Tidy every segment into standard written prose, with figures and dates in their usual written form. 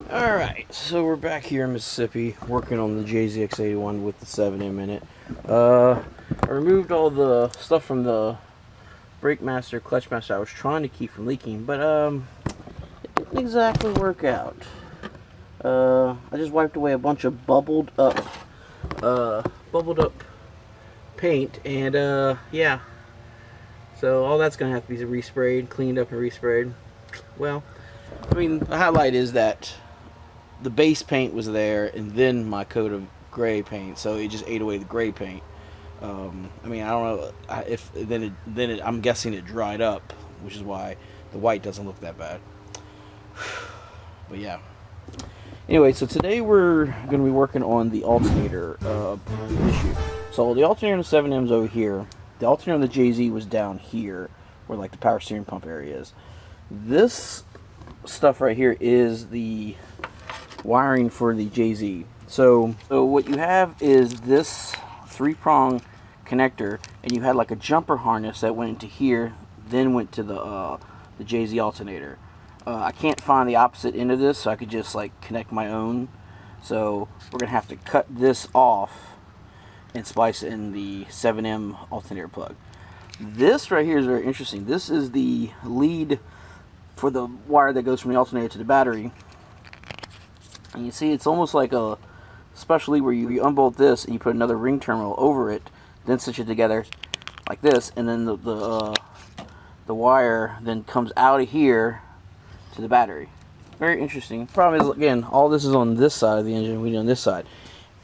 Alright, so we're back here in Mississippi working on the JZX81 with the 7M in it. I removed all the stuff from the brake master, clutch master I was trying to keep from leaking, but it didn't exactly work out. I just wiped away a bunch of bubbled up paint, and yeah. So all that's gonna have to be resprayed, cleaned up and resprayed. Well, I mean, the highlight is that the base paint was there, and then my coat of gray paint, so it just ate away the gray paint. I mean, I don't know if I'm guessing it dried up, which is why the white doesn't look that bad. But yeah. Anyway, so today we're going to be working on the alternator issue. So the alternator in the 7M's over here. The alternator on the JZ was down here, where like the power steering pump area is. This stuff right here is the wiring for the JZ. So what you have is this 3-prong connector, and you had like a jumper harness that went into here, then went to the JZ alternator. I can't find the opposite end of this, so I could just like connect my own. So we're gonna have to cut this off and splice it in the 7M alternator plug. This right here is very interesting. This is the lead for the wire that goes from the alternator to the battery. And you see it's almost like a special lead where you unbolt this and you put another ring terminal over it, then stitch it together like this, and then the wire then comes out of here to the battery. Very interesting. Problem is, again, all this is on this side of the engine, we do on this side.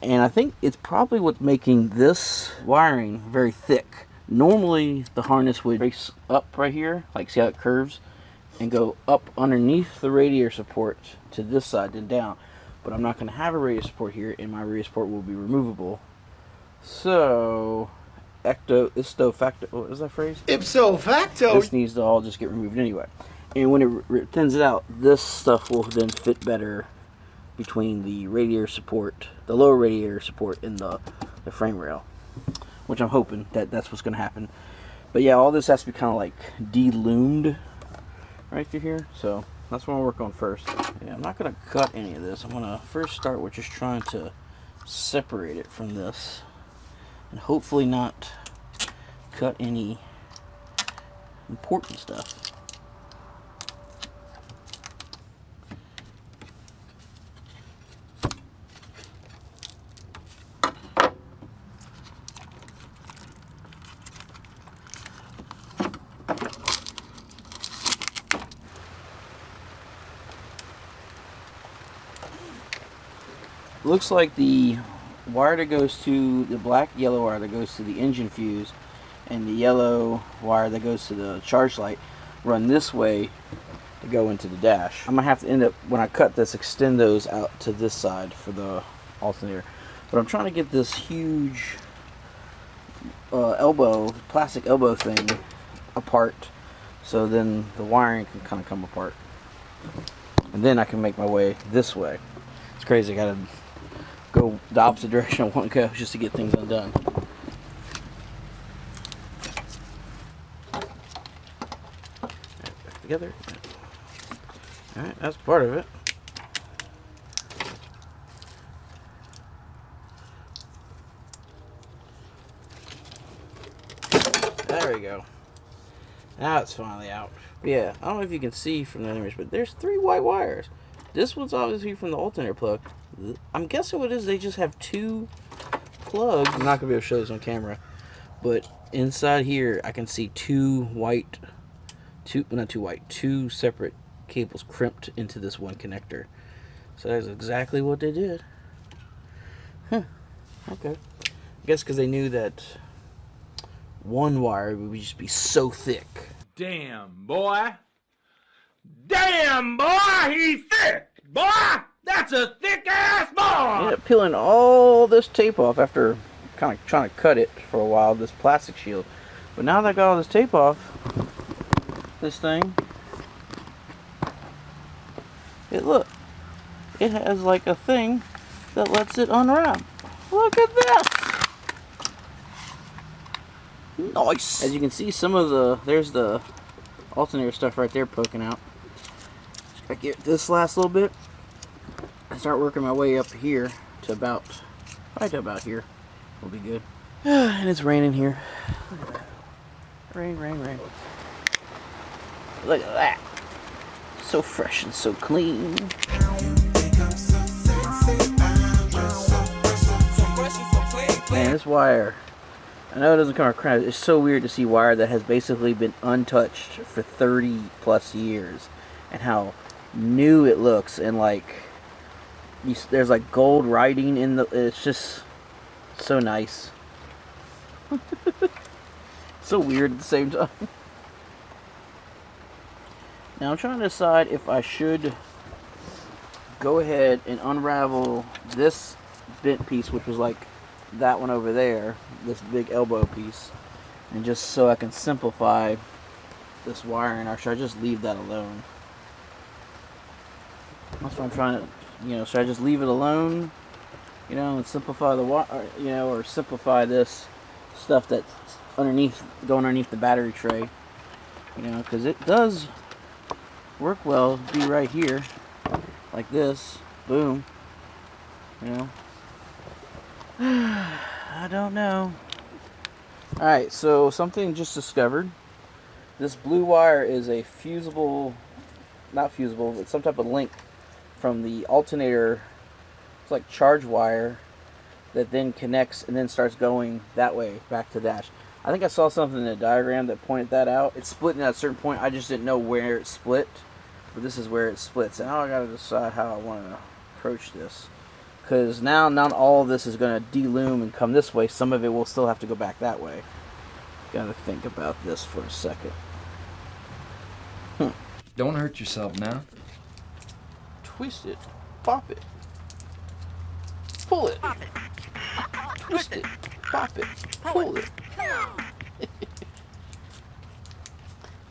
And I think it's probably what's making this wiring very thick. Normally the harness would race up right here, like see how it curves, and go up underneath the radiator support to this side and down. But I'm not going to have a radiator support here, and my radiator support will be removable. So, ipso facto, what is that phrase? Ipso facto! This needs to all just get removed anyway. And when it thins it out, this stuff will then fit better between the radiator support, the lower radiator support, and the frame rail. Which I'm hoping that's what's going to happen. But yeah, all this has to be kind of like de-loomed right through here. So that's what I'm going to work on first. Yeah, I'm not going to cut any of this. I'm going to first start with just trying to separate it from this. And hopefully not cut any important stuff. Looks like the wire that goes to the black yellow wire that goes to the engine fuse and the yellow wire that goes to the charge light run this way to go into the dash. I'm gonna have to end up, when I cut this, extend those out to this side for the alternator. But I'm trying to get this huge plastic elbow thing apart, so then the wiring can kind of come apart, and then I can make my way this way. It's crazy. I gotta go the opposite direction I want to go just to get things undone. Back together. Alright, that's part of it. There we go. Now it's finally out. But yeah, I don't know if you can see from the image, but there's 3 white wires. This one's obviously from the alternator plug. I'm guessing what it is, they just have 2 plugs. I'm not going to be able to show this on camera, but inside here I can see 2 separate cables crimped into this one connector. So that's exactly what they did. Huh. Okay. I guess because they knew that one wire would just be so thick. Damn, boy. Damn, boy, he's thick. Boy, that's a thick-ass boy. I ended up peeling all this tape off after kind of trying to cut it for a while, this plastic shield. But now that I got all this tape off, this thing, look, it has like a thing that lets it unwrap. Look at this. Nice. As you can see, there's the alternator stuff right there poking out. Just gotta get this last little bit. start working my way up here to about, right to about here. Will be good. And it's raining here. Look at that. Rain, rain, rain. Look at that. So fresh and so clean. Man, this wire, I know it doesn't come across. It's so weird to see wire that has basically been untouched for 30 plus years, and how new it looks, and like there's like gold writing in the. It's just so nice. So weird at the same time. Now I'm trying to decide if I should go ahead and unravel this bent piece, which was like that one over there, this big elbow piece, and just so I can simplify this wiring, or should I just leave that alone? That's what I'm trying to, should I just leave it alone, and simplify the wire, or simplify this stuff that's underneath, going underneath the battery tray, because it does work well to be right here, like this, boom, I don't know. Alright, so something just discovered. This blue wire is a fusible, not fusible, it's some type of link from the alternator. It's like charge wire that then connects and then starts going that way back to the dash. I think I saw something in the diagram that pointed that out. It's splitting at a certain point. I just didn't know where it split, but this is where it splits. And now I gotta decide how I want to approach this, because now not all of this is going to de-loom and come this way. Some of it will still have to go back that way. Gotta think about this for a second. Don't hurt yourself now. Twist it, pop it, pull it, twist it, pop it, pull it.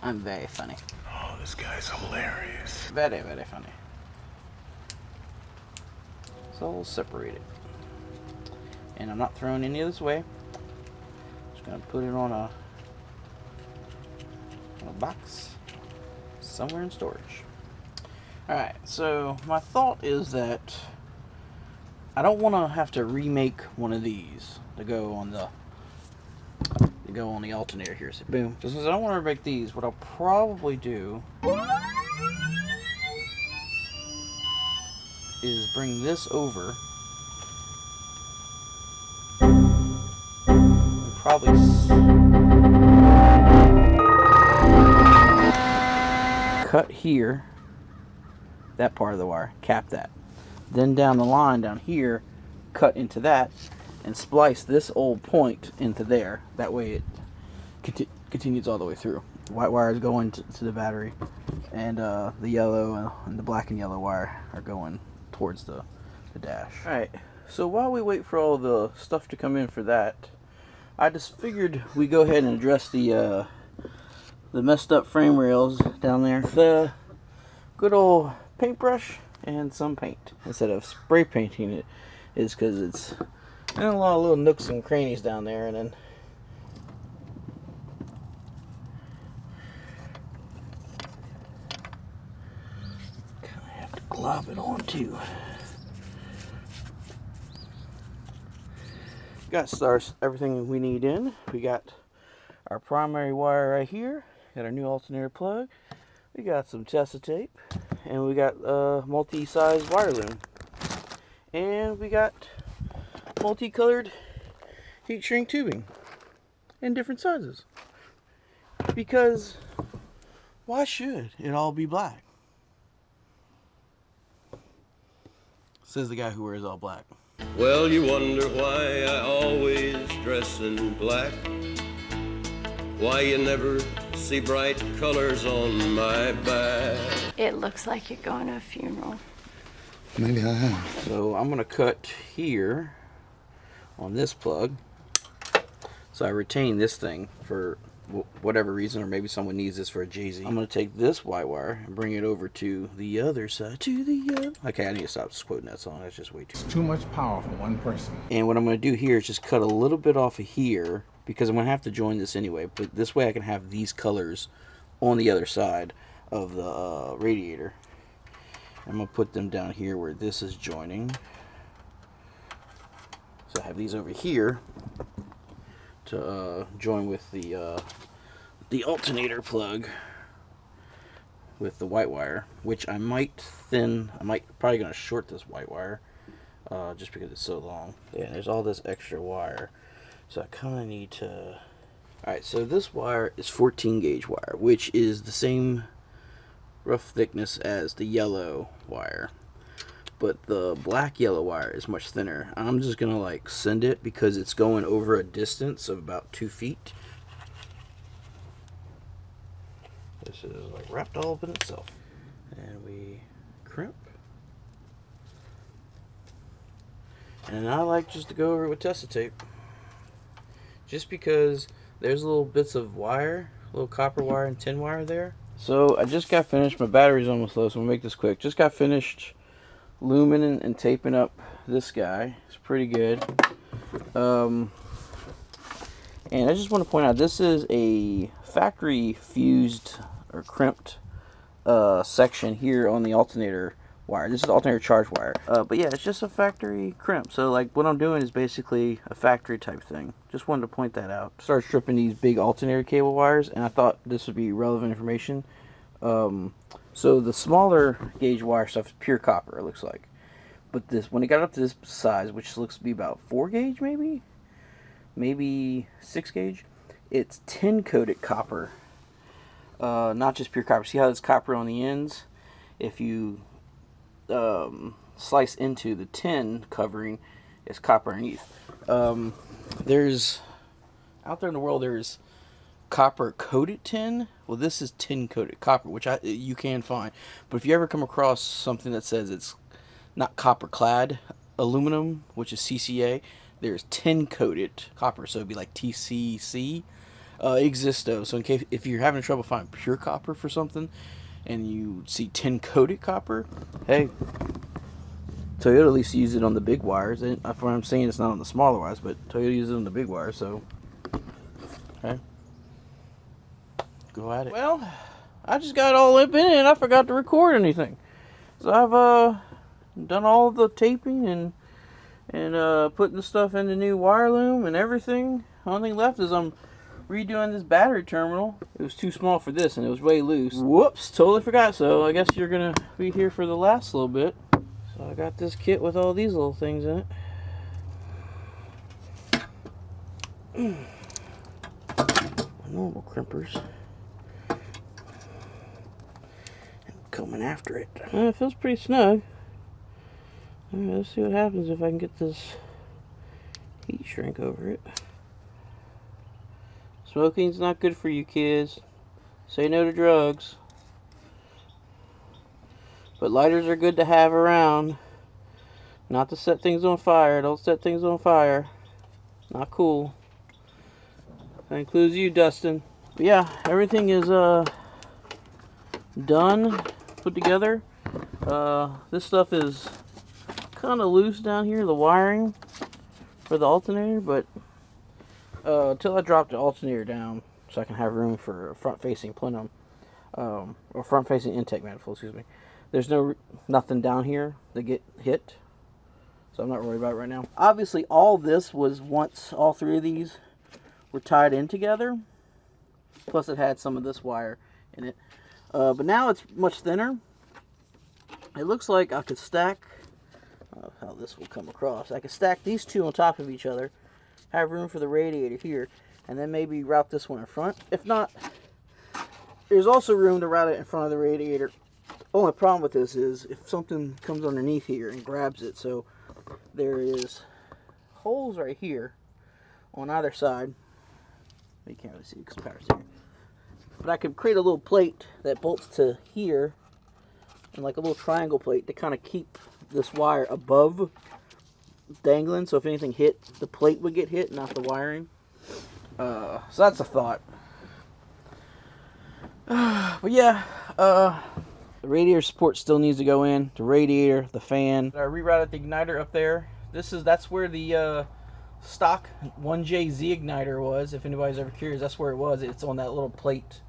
I'm very funny. Oh, this guy's hilarious. Very, very funny. So we'll separate it. And I'm not throwing any of this away. Just gonna put it on a box somewhere in storage. Alright, so my thought is that I don't want to have to remake one of these to go on the alternator here. So boom. So since I don't want to remake these, what I'll probably do is bring this over and probably cut here, that part of the wire, cap that. Then down the line down here, cut into that and splice this old point into there. That way it continues all the way through. The white wire is going to the battery, and the yellow and the black and yellow wire are going towards the dash. Alright, so while we wait for all the stuff to come in for that, I just figured we go ahead and address the messed up frame rails down there with a good old paintbrush and some paint. Instead of spray painting it, is because it's in a lot of little nooks and crannies down there, and then kind of have to glob it on too. Got everything we need in. We got our primary wire right here. Got our new alternator plug. We got some Tessa tape, and we got multi-size wire loom, and we got multicolored heat shrink tubing in different sizes. Because why should it all be black? Says the guy who wears all black. Well, you wonder why I always dress in black. Why you never see bright colors on my back. It looks like you're going to a funeral. Maybe I am. So I'm going to cut here on this plug, so I retain this thing for whatever reason, or maybe someone needs this for a JZ. I'm going to take this white wire and bring it over to the other side. Okay, I need to stop quoting that song. That's just way too much. Too much power for one person. And what I'm going to do here is just cut a little bit off of here, because I'm going to have to join this anyway, but this way I can have these colors on the other side of the radiator. I'm going to put them down here where this is joining. So I have these over here to join with the alternator plug with the white wire, which I might probably going to short this white wire just because it's so long. Yeah, there's all this extra wire. So I kind of need to... Alright, so this wire is 14 gauge wire, which is the same rough thickness as the yellow wire. But the black yellow wire is much thinner. I'm just going to like send it because it's going over a distance of about 2 feet. This is like wrapped all up in itself. And we crimp. And I like just to go over it with Tessa tape. Just because there's little bits of wire, little copper wire and tin wire there. So I just got finished. My battery's almost low, so I'm going to make this quick. Just got finished looming and taping up this guy. It's pretty good. And I just want to point out, this is a factory fused or crimped section here on the alternator wire. This is the alternator charge wire. But yeah, it's just a factory crimp. So like what I'm doing is basically a factory type thing. Just wanted to point that out. Started stripping these big alternator cable wires, and I thought this would be relevant information. So the smaller gauge wire stuff is pure copper, it looks like. But this, when it got up to this size, which looks to be about 4 gauge maybe 6 gauge, it's tin coated copper. Not just pure copper. See how there's copper on the ends? If you slice into the tin covering, it's copper underneath. There's out there in the world, there's copper coated tin. Well, this is tin coated copper, which you can find. But if you ever come across something that says it's not copper clad aluminum, which is CCA, there's tin coated copper, so it'd be like TCC. It exists though, so in case if you're having trouble finding pure copper for something and you see tin coated copper, hey, Toyota at least use it on the big wires. And what I'm saying, it's not on the smaller wires, but Toyota uses it on the big wires, so okay, go at it. Well, I just got all up in it and I forgot to record anything, so I've done all the taping and putting the stuff in the new wire loom and everything. Only thing left is I'm redoing this battery terminal. It was too small for this and it was way loose. Whoops, totally forgot. So I guess you're gonna be here for the last little bit. So I got this kit with all these little things in it. Normal crimpers. And coming after it. It feels pretty snug. Alright, let's see what happens if I can get this heat shrink over it. Smoking's not good for you kids. Say no to drugs. But lighters are good to have around. Not to set things on fire. Don't set things on fire. Not cool. That includes you, Dustin. But yeah, everything is done, put together. This stuff is kind of loose down here, the wiring for the alternator, but until I drop the alternator down so I can have room for a front-facing plenum, or front-facing intake manifold, excuse me. There's nothing down here to get hit, so I'm not worried about it right now. Obviously, all this was once all three of these were tied in together, plus it had some of this wire in it, but now it's much thinner. It looks like I could stack, how this will come across, I could stack these two on top of each other, have room for the radiator here, and then maybe route this one in front. If not, there's also room to route it in front of the radiator. Only problem with this is if something comes underneath here and grabs it. So there is holes right here on either side. You can't really see because the power's here. But I could create a little plate that bolts to here, and like a little triangle plate to kind of keep this wire above dangling, so if anything hit, the plate would get hit, not the wiring. So that's a thought. But yeah, the radiator support still needs to go in. The radiator, the fan. I rerouted the igniter up there. That's where the stock 1JZ igniter was. If anybody's ever curious, that's where it was. It's on that little plate.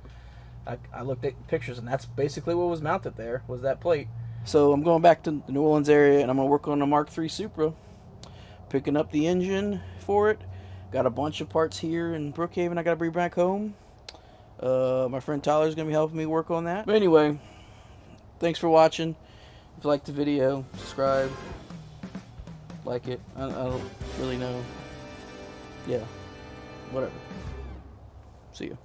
I looked at pictures, and that's basically what was mounted there, was that plate. So I'm going back to the New Orleans area, and I'm gonna work on the Mark III Supra, picking up the engine for it. Got a bunch of parts here in Brookhaven I gotta bring back home. My friend Tyler's gonna be helping me work on that. But anyway, thanks for watching. If you liked the video, subscribe, like it. I don't really know. Yeah, whatever. See you.